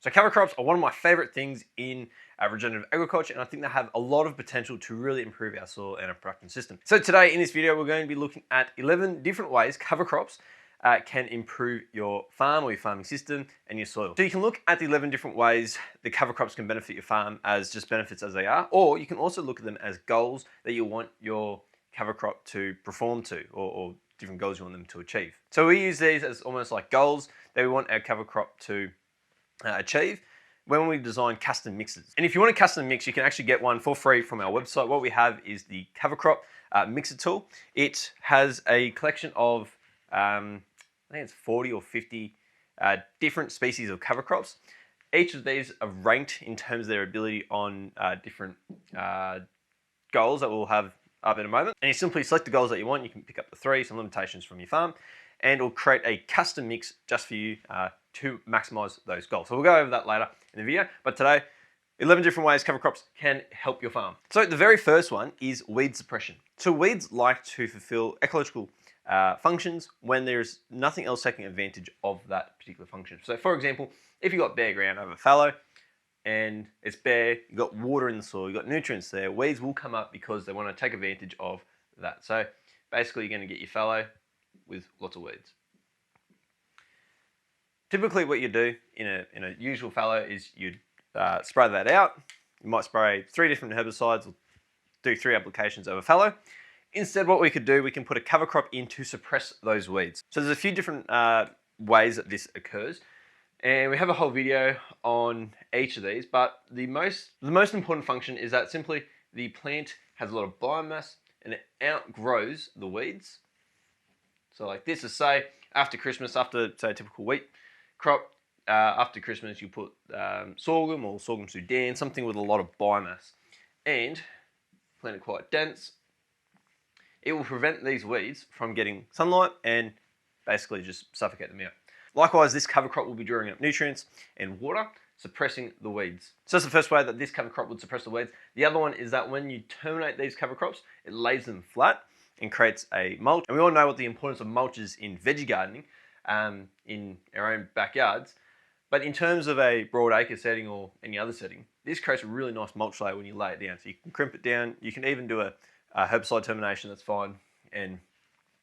So cover crops are one of my favorite things in regenerative agriculture, and I think they have a lot of potential to really improve our soil and our production system. So today in this video, we're going to be looking at 11 different ways cover crops can improve your farm or your farming system and your soil. So you can look at the 11 different ways the cover crops can benefit your farm as just benefits as they are, or you can also look at them as goals that you want your cover crop to perform to, or different goals you want them to achieve. So we use these as almost like goals that we want our cover crop to achieve when we design custom mixes. And if you want a custom mix, you can actually get one for free from our website. What we have is the cover crop mixer tool. It has a collection of I think it's 40 or 50 different species of cover crops. Each of these are ranked in terms of their ability on different goals that we'll have up in a moment. And you simply select the goals that you want. You can pick up the 3, some limitations from your farm, and it'll create a custom mix just for you to maximize those goals. So we'll go over that later in the video, but today, 11 different ways cover crops can help your farm. So the very first one is weed suppression. So weeds like to fulfill ecological functions when there's nothing else taking advantage of that particular function. So for example, if you've got bare ground over fallow and it's bare, you've got water in the soil, you've got nutrients there, weeds will come up because they want to take advantage of that. So basically you're going to get your fallow with lots of weeds. Typically what you do in a usual fallow is you'd spray that out. You might spray 3 different herbicides or do 3 applications over fallow. Instead, what we could do, we can put a cover crop in to suppress those weeds. So there's a few different ways that this occurs, and we have a whole video on each of these, but the most important function is that simply the plant has a lot of biomass and it outgrows the weeds. So like this is, say, after Christmas, after say a typical wheat crop, after Christmas you put sorghum or sorghum Sudan, something with a lot of biomass, and plant it quite dense. It will prevent these weeds from getting sunlight and basically just suffocate them out. Likewise, this cover crop will be drawing up nutrients and water, suppressing the weeds. So that's the first way that this cover crop would suppress the weeds. The other one is that when you terminate these cover crops, it lays them flat and creates a mulch. And we all know what the importance of mulch is in veggie gardening in our own backyards. But in terms of a broad acre setting or any other setting, this creates a really nice mulch layer when you lay it down. So you can crimp it down. You can even do a herbicide termination, that's fine. And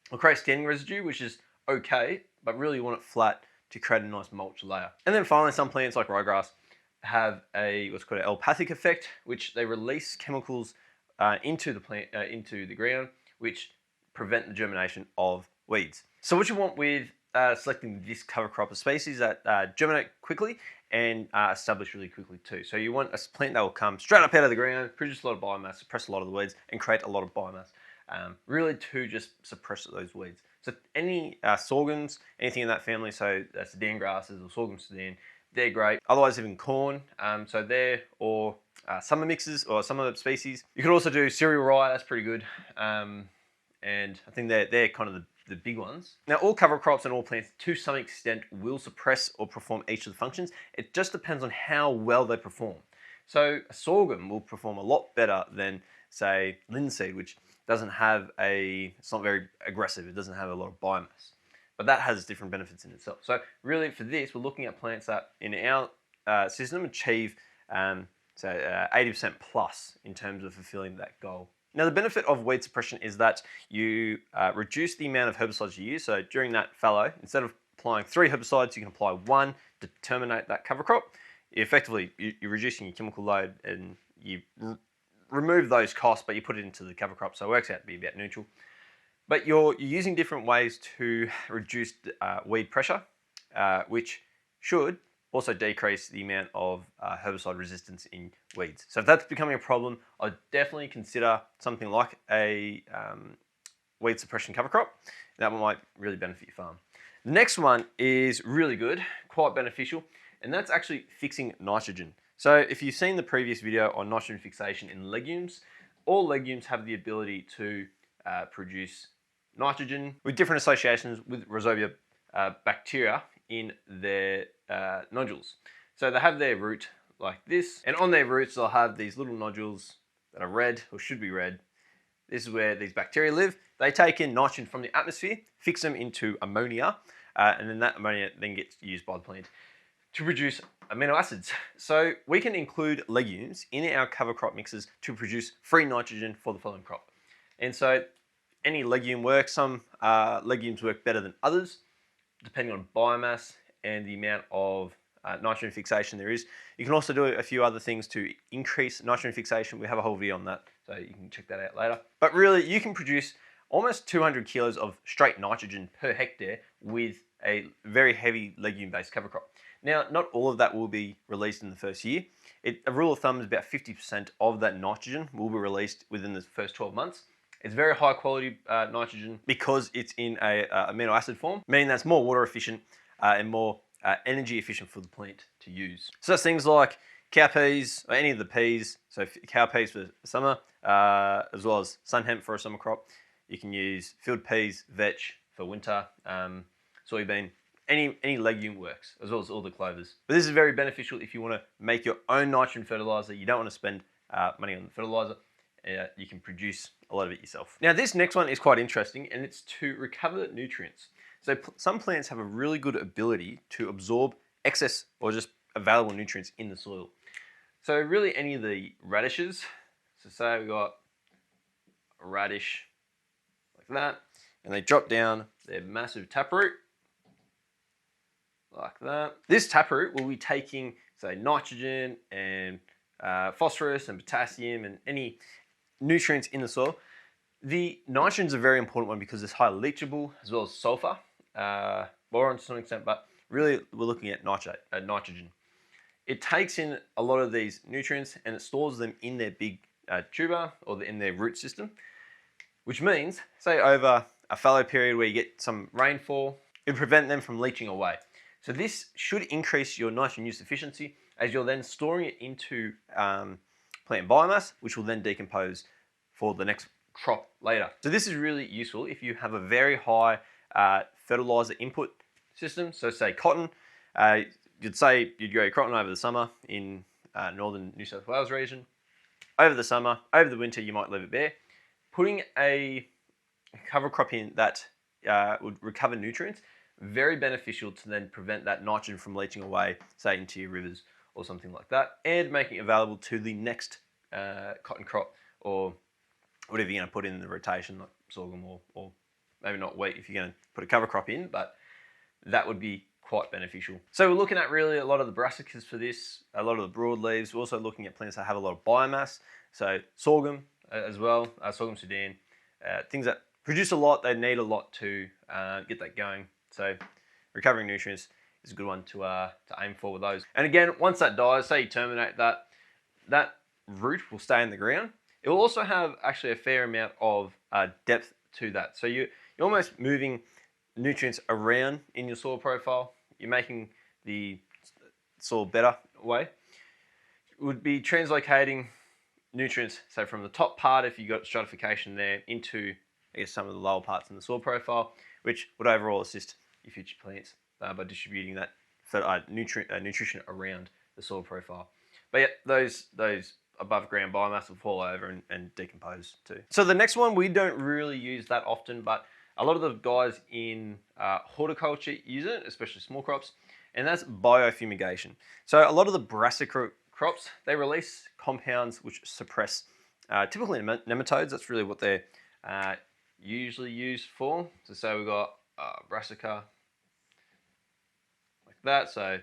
it'll create standing residue, which is okay, but really you want it flat to create a nice mulch layer. And then finally, some plants like ryegrass have what's called an allopathic effect, which they release chemicals into the plant, into the ground, which prevent the germination of weeds. So what you want with selecting this cover crop of species that germinate quickly and establish really quickly too. So you want a plant that will come straight up out of the ground, produce a lot of biomass, suppress a lot of the weeds, and create a lot of biomass, really to just suppress those weeds. So any sorghums, anything in that family, so Sudan grasses or sorghum Sudan, they're great. Otherwise, even corn, so they're, or summer mixes or summer species. You could also do cereal rye, that's pretty good. And I think they're kind of the big ones. Now, all cover crops and all plants to some extent will suppress or perform each of the functions. It just depends on how well they perform. So a sorghum will perform a lot better than, say, linseed, which doesn't have it's not very aggressive. It doesn't have a lot of biomass, but that has different benefits in itself. So really for this, we're looking at plants that in our system achieve 80% plus in terms of fulfilling that goal. Now, the benefit of weed suppression is that you reduce the amount of herbicides you use. So during that fallow, instead of applying 3 herbicides, you can apply 1 to terminate that cover crop. Effectively, you're reducing your chemical load and you remove those costs, but you put it into the cover crop, so it works out to be about neutral. But you're using different ways to reduce weed pressure, which should also decrease the amount of herbicide resistance in weeds. So if that's becoming a problem, I'd definitely consider something like a weed suppression cover crop. That one might really benefit your farm. The next one is really good, quite beneficial, and that's actually fixing nitrogen. So if you've seen the previous video on nitrogen fixation in legumes, all legumes have the ability to produce nitrogen with different associations with rhizobia bacteria in their nodules. So they have their root like this, and on their roots they'll have these little nodules that are red, or should be red. This is where these bacteria live. They take in nitrogen from the atmosphere, fix them into ammonia, and then that ammonia then gets used by the plant to produce amino acids. So we can include legumes in our cover crop mixes to produce free nitrogen for the following crop. And so any legume works. Some legumes work better than others, depending on biomass and the amount of nitrogen fixation there is. You can also do a few other things to increase nitrogen fixation. We have a whole video on that, so you can check that out later. But really, you can produce almost 200 kilos of straight nitrogen per hectare with a very heavy legume-based cover crop. Now, not all of that will be released in the first year. A rule of thumb is about 50% of that nitrogen will be released within the first 12 months. It's very high quality nitrogen because it's in a amino acid form, meaning that's more water efficient and more energy efficient for the plant to use. So that's things like cowpeas, or any of the peas, so cowpeas for summer, as well as sun hemp for a summer crop. You can use field peas, vetch for winter, soybean, any legume works, as well as all the clovers. But this is very beneficial if you want to make your own nitrogen fertilizer. You don't want to spend money on the fertilizer. You can produce a lot of it yourself. Now this next one is quite interesting, and it's to recover nutrients. So some plants have a really good ability to absorb excess or just available nutrients in the soil. So really any of the radishes, so say we got a radish like that, and they drop down their massive taproot like that. This taproot will be taking, say, nitrogen and phosphorus and potassium and any nutrients in the soil. The nitrogen is a very important one because it's highly leachable, as well as sulfur, boron to some extent, but really we're looking at nitrogen. It takes in a lot of these nutrients and it stores them in their big tuber or in their root system, which means, say over a fallow period where you get some rainfall, it will prevent them from leaching away. So this should increase your nitrogen use efficiency as you're then storing it into plant biomass, which will then decompose for the next crop later. So this is really useful if you have a very high fertilizer input system. So say cotton, you'd say you'd grow your cotton over the summer in northern New South Wales region. Over the summer, over the winter, you might leave it bare. Putting a cover crop in that would recover nutrients, very beneficial to then prevent that nitrogen from leaching away, say into your rivers or something like that, and making it available to the next cotton crop or whatever you're going to put in the rotation, like sorghum or maybe not wheat if you're going to put a cover crop in, but that would be quite beneficial. So we're looking at really a lot of the brassicas for this, a lot of the broadleaves. We're also looking at plants that have a lot of biomass, so sorghum as well, sorghum Sudan, things that produce a lot, they need a lot to get that going. So recovering nutrients is a good one to aim for with those. And again, once that dies, say you terminate that, that root will stay in the ground. It will also have actually a fair amount of depth to that. So you're almost moving nutrients around in your soil profile. You're making the soil better way. It would be translocating nutrients, so from the top part, if you got stratification there, into I guess some of the lower parts in the soil profile, which would overall assist your future plants by distributing that nutrition around the soil profile. But yeah, those above ground biomass will fall over and decompose too. So the next one we don't really use that often, but a lot of the guys in horticulture use it, especially small crops, and that's biofumigation. So a lot of the brassica crops, they release compounds which suppress typically nematodes. That's really what they're usually used for. So say we've got brassica like that, so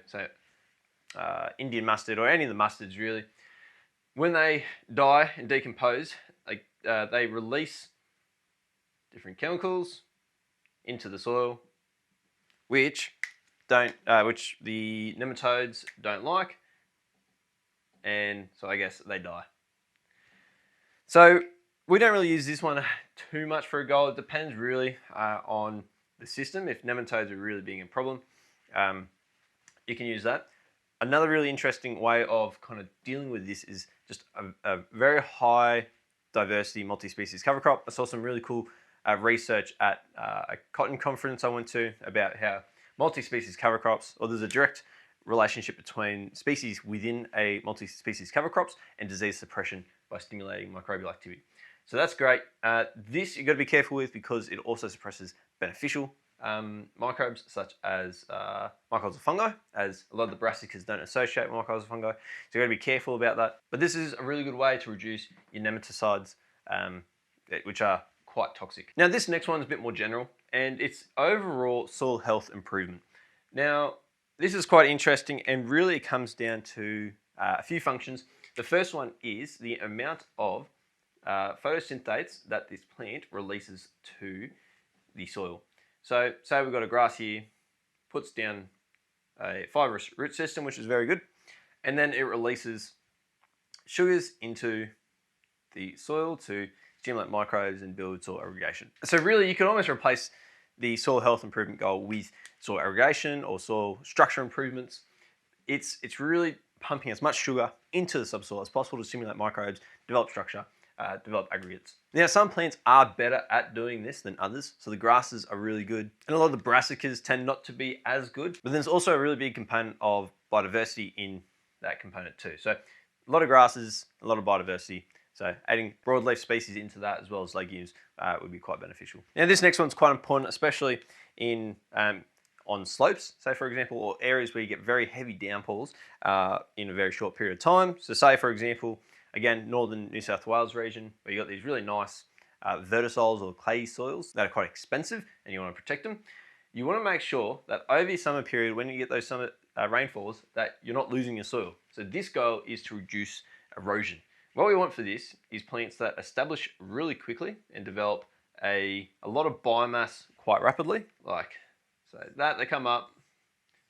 Indian mustard or any of the mustards really. When they die and decompose, they release different chemicals into the soil, which the nematodes don't like, and so I guess they die. So we don't really use this one too much for a goal. It depends really on the system. If nematodes are really being a problem, you can use that. Another really interesting way of kind of dealing with this is just a very high diversity multi-species cover crop. I saw some really cool research at a cotton conference I went to about how multi-species cover crops, or there's a direct relationship between species within a multi-species cover crops and disease suppression by stimulating microbial activity. So that's great. This you've got to be careful with because it also suppresses beneficial microbes such as mycorrhizal fungi, as a lot of the brassicas don't associate with mycorrhizal fungi, so you've got to be careful about that. But this is a really good way to reduce your nematicides, which are quite toxic. Now this next one is a bit more general, and it's overall soil health improvement. Now this is quite interesting, and really it comes down to a few functions. The first one is the amount of photosynthates that this plant releases to the soil. So say we've got a grass here, puts down a fibrous root system, which is very good, and then it releases sugars into the soil to stimulate microbes and build soil irrigation. So really you can almost replace the soil health improvement goal with soil irrigation or soil structure improvements. It's really pumping as much sugar into the subsoil as possible to stimulate microbes, develop structure, develop aggregates. Now some plants are better at doing this than others, so the grasses are really good, and a lot of the brassicas tend not to be as good, but there's also a really big component of biodiversity in that component too. So a lot of grasses, a lot of biodiversity, so adding broadleaf species into that as well as legumes would be quite beneficial. Now this next one's quite important, especially in on slopes, say for example, or areas where you get very heavy downpours in a very short period of time. So say for example, again, northern New South Wales region, where you got these really nice vertisols or clay soils that are quite expensive and you want to protect them. You want to make sure that over your summer period, when you get those summer rainfalls, that you're not losing your soil. So this goal is to reduce erosion. What we want for this is plants that establish really quickly and develop a lot of biomass quite rapidly, like so that they come up,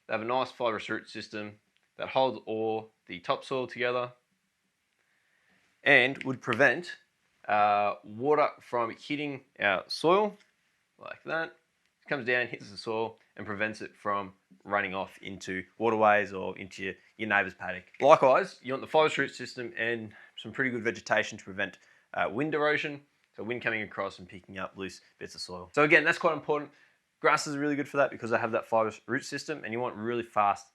they have a nice fibrous root system that holds all the topsoil together and would prevent water from hitting our soil like that. It comes down, hits the soil and prevents it from running off into waterways or into your neighbour's paddock. Likewise, you want the fibrous root system and some pretty good vegetation to prevent wind erosion, so wind coming across and picking up loose bits of soil. So again, that's quite important. Grasses are really good for that because they have that fibrous root system, and you want really fast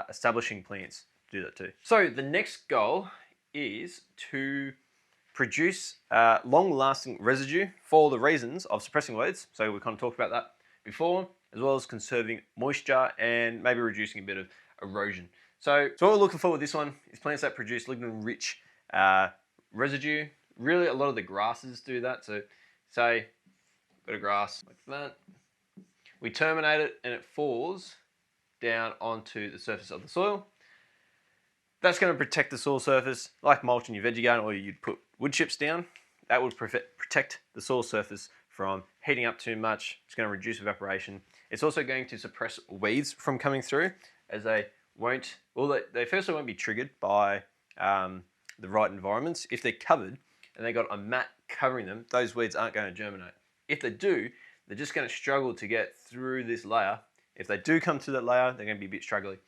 establishing plants to do that too. So the next goal is to produce long-lasting residue for the reasons of suppressing weeds. So we kind of talked about that before, as well as conserving moisture and maybe reducing a bit of erosion. So what we're looking for with this one is plants that produce lignin-rich residue. Really, a lot of the grasses do that. So say, got a grass like that. We terminate it and it falls down onto the surface of the soil. That's going to protect the soil surface, like mulching your veggie garden, or you'd put wood chips down. That would protect the soil surface from heating up too much. It's going to reduce evaporation. It's also going to suppress weeds from coming through, as they won't, well, they firstly won't be triggered by the right environments. If they're covered and they've got a mat covering them, those weeds aren't going to germinate. If they do, they're just going to struggle to get through this layer. If they do come through that layer, they're going to be a bit struggly.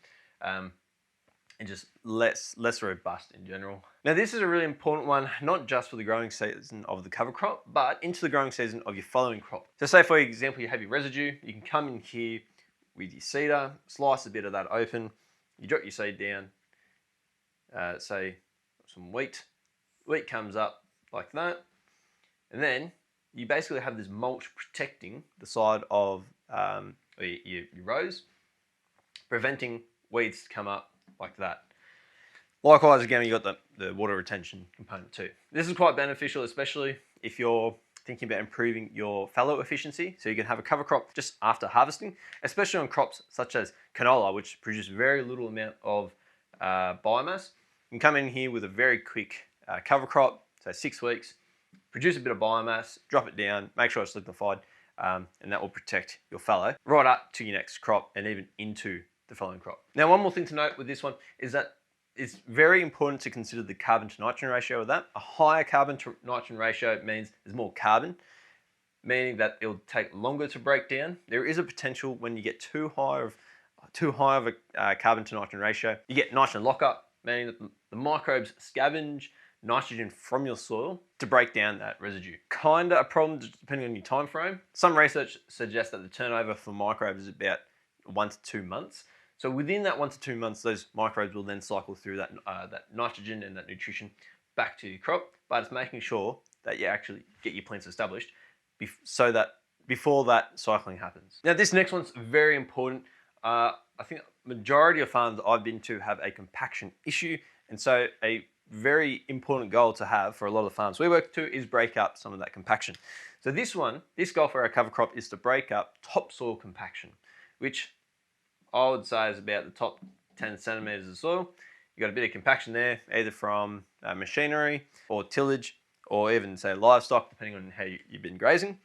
And just less robust in general. Now this is a really important one, not just for the growing season of the cover crop, but into the growing season of your following crop. So say for example you have your residue, you can come in here with your seeder, slice a bit of that open, you drop your seed down, say some wheat comes up like that, and then you basically have this mulch protecting the side of your rows, preventing weeds to come up like that. Likewise, again, you got the water retention component too. This is quite beneficial, especially if you're thinking about improving your fallow efficiency. So you can have a cover crop just after harvesting, especially on crops such as canola, which produce very little amount of biomass. You can come in here with a very quick cover crop, so 6 weeks, produce a bit of biomass, drop it down, make sure it's liquefied, and that will protect your fallow right up to your next crop and even into the following crop. Now, one more thing to note with this one is that it's very important to consider the carbon to nitrogen ratio of that. A higher carbon to nitrogen ratio means there's more carbon, meaning that it'll take longer to break down. There is a potential when you get too high of a carbon to nitrogen ratio, you get nitrogen lockup, meaning that the microbes scavenge nitrogen from your soil to break down that residue. Kinda a problem depending on your time frame. Some research suggests that the turnover for microbes is about 1 to 2 months. So within that 1 to 2 months, those microbes will then cycle through that nitrogen and that nutrition back to your crop. But it's making sure that you actually get your plants established so that before that cycling happens. Now this next one's very important. I think majority of farms I've been to have a compaction issue, and so a very important goal to have for a lot of farms we work to is break up some of that compaction. So this goal for our cover crop is to break up topsoil compaction, which I would say is about the top 10 centimeters of soil. You've got a bit of compaction there, either from machinery or tillage, or even say livestock, depending on how you've been grazing.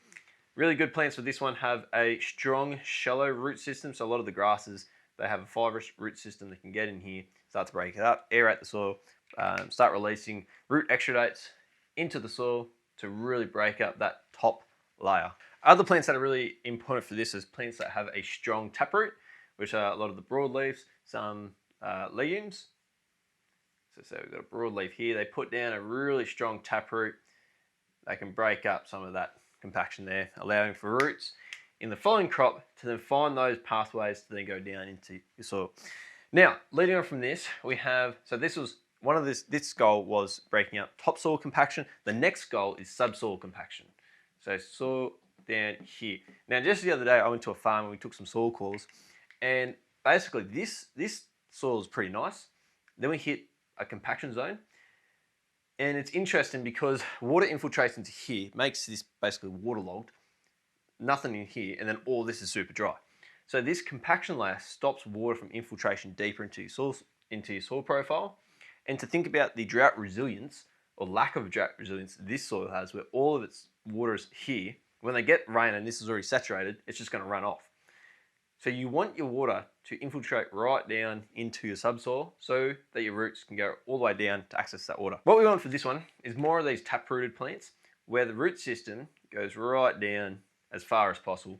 Really good plants for this one have a strong, shallow root system. So a lot of the grasses, they have a fibrous root system that can get in here, start to break it up, aerate the soil, start releasing root exudates into the soil to really break up that top layer. Other plants that are really important for this is plants that have a strong taproot, which are a lot of the broadleaves, some legumes. So we've got a broadleaf here. They put down a really strong taproot. They can break up some of that compaction there, allowing for roots in the following crop to then find those pathways to then go down into your soil. Now, leading on from this, we have, so this was one of this goal was breaking up topsoil compaction. The next goal is subsoil compaction. So soil down here. Now, just the other day, I went to a farm and we took some soil cores, and basically this soil is pretty nice. Then we hit a compaction zone. And it's interesting because water infiltrates into here, makes this basically waterlogged, nothing in here, and then all this is super dry. So this compaction layer stops water from infiltration deeper into your soil profile. And to think about the drought resilience or lack of drought resilience this soil has, where all of its water is here, when they get rain and this is already saturated, it's just going to run off. So you want your water to infiltrate right down into your subsoil so that your roots can go all the way down to access that water. What we want for this one is more of these tap-rooted plants where the root system goes right down as far as possible.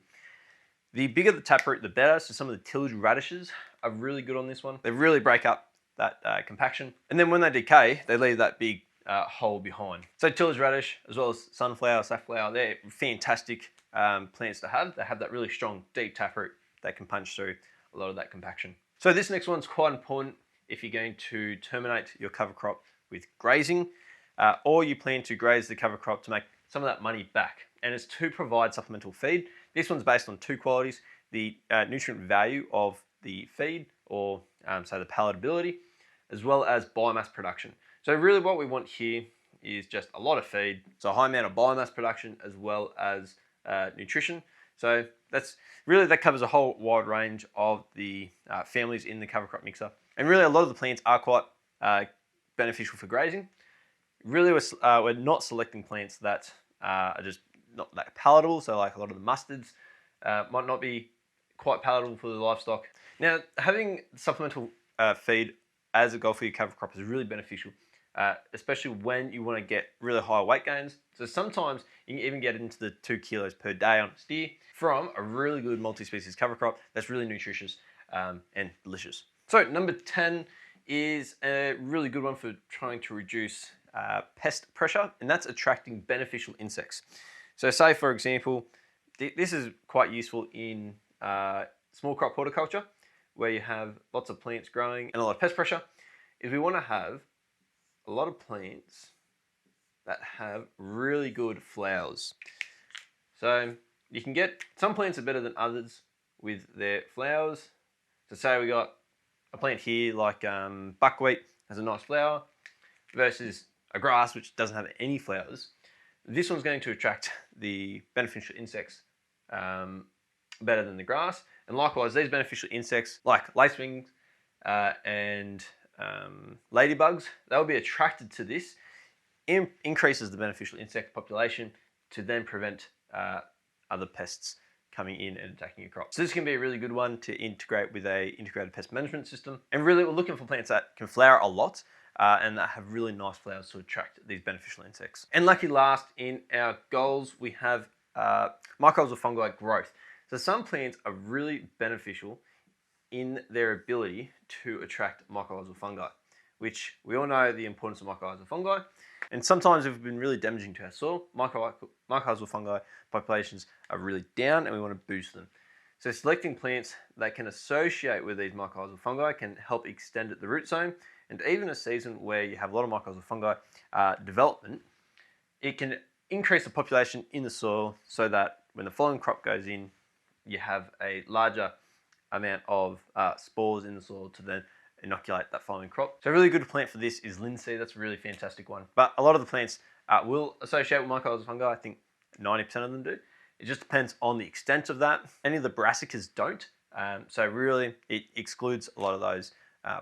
The bigger the taproot, the better. So some of the tillage radishes are really good on this one. They really break up that compaction. And then when they decay, they leave that big hole behind. So tillage radish, as well as sunflower, safflower, they're fantastic plants to have. They have that really strong, deep taproot that can punch through a lot of that compaction. So this next one's quite important if you're going to terminate your cover crop with grazing, or you plan to graze the cover crop to make some of that money back. And it's to provide supplemental feed. This one's based on two qualities: the nutrient value of the feed, or say the palatability, as well as biomass production. So really what we want here is just a lot of feed, so a high amount of biomass production as well as nutrition. So that covers a whole wide range of the families in the cover crop mixer. And really a lot of the plants are quite beneficial for grazing. Really we're not selecting plants that are just not that palatable. So like a lot of the mustards might not be quite palatable for the livestock. Now having supplemental feed as a goal for your cover crop is really beneficial. Especially when you want to get really high weight gains. So sometimes you can even get into the 2 kilos per day on a steer from a really good multi-species cover crop that's really nutritious and delicious. So number 10 is a really good one for trying to reduce pest pressure, and that's attracting beneficial insects. So say for example, this is quite useful in small crop horticulture, where you have lots of plants growing and a lot of pest pressure, is we want to have a lot of plants that have really good flowers. So you can get, some plants are better than others with their flowers. So say we got a plant here like buckwheat has a nice flower versus a grass which doesn't have any flowers. This one's going to attract the beneficial insects better than the grass. And likewise, these beneficial insects like lacewings and ladybugs, they'll be attracted to this, increases the beneficial insect population to then prevent other pests coming in and attacking your crop. So this can be a really good one to integrate with a integrated pest management system. And really we're looking for plants that can flower a lot and that have really nice flowers to attract these beneficial insects. And lucky last in our goals, we have microbes or fungi growth. So some plants are really beneficial in their ability to attract mycorrhizal fungi, which we all know the importance of mycorrhizal fungi. And sometimes if we've been really damaging to our soil, mycorrhizal fungi populations are really down and we want to boost them. So selecting plants that can associate with these mycorrhizal fungi can help extend the root zone. And even a season where you have a lot of mycorrhizal fungi development, it can increase the population in the soil so that when the following crop goes in, you have a larger amount of spores in the soil to then inoculate that following crop. So a really good plant for this is linseed. That's a really fantastic one. But a lot of the plants will associate with mycorrhizal fungi. I think 90% of them do. It just depends on the extent of that. Any of the brassicas don't. So really, it excludes a lot of those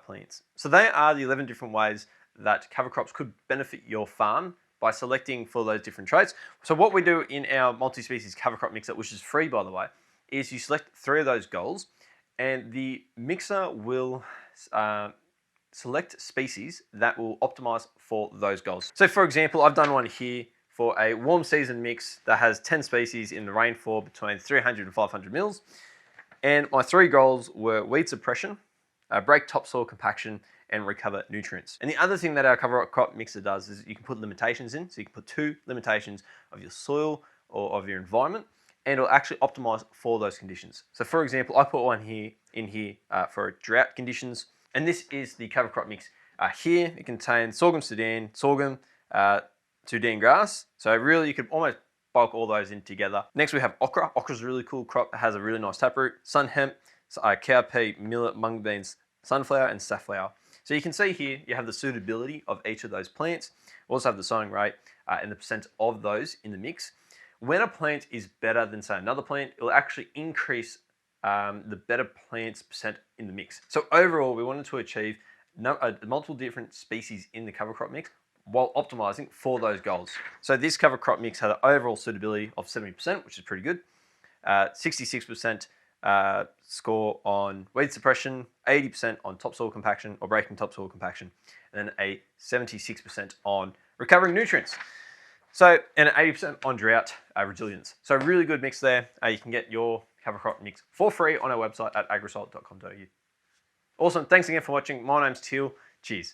plants. So they are the 11 different ways that cover crops could benefit your farm by selecting for those different traits. So what we do in our multi-species cover crop mixer, which is free by the way, is you select 3 of those goals, and the mixer will select species that will optimize for those goals. So for example, I've done one here for a warm season mix that has 10 species in the rainfall between 300 and 500 mils. And my 3 goals were weed suppression, break topsoil compaction, and recover nutrients. And the other thing that our cover crop mixer does is you can put limitations in. So you can put 2 limitations of your soil or of your environment, and it'll actually optimize for those conditions. So for example, I put one here for drought conditions, and this is the cover crop mix. Here it contains sorghum Sudan, sorghum, Sudan grass. So really you could almost bulk all those in together. Next we have okra. Okra's a really cool crop. It has a really nice taproot. Sun hemp, cowpea, millet, mung beans, sunflower, and safflower. So you can see here you have the suitability of each of those plants. We also have the sowing rate and the percent of those in the mix. When a plant is better than say another plant, it will actually increase the better plant's percent in the mix. So overall, we wanted to achieve multiple different species in the cover crop mix while optimizing for those goals. So this cover crop mix had an overall suitability of 70%, which is pretty good. 66% score on weed suppression, 80% on topsoil compaction or breaking topsoil compaction, and then a 76% on recovering nutrients. So, and 80% on drought resilience. So really good mix there. You can get your cover crop mix for free on our website at agresol.com.au. Awesome, thanks again for watching. My name's Teal. Cheers.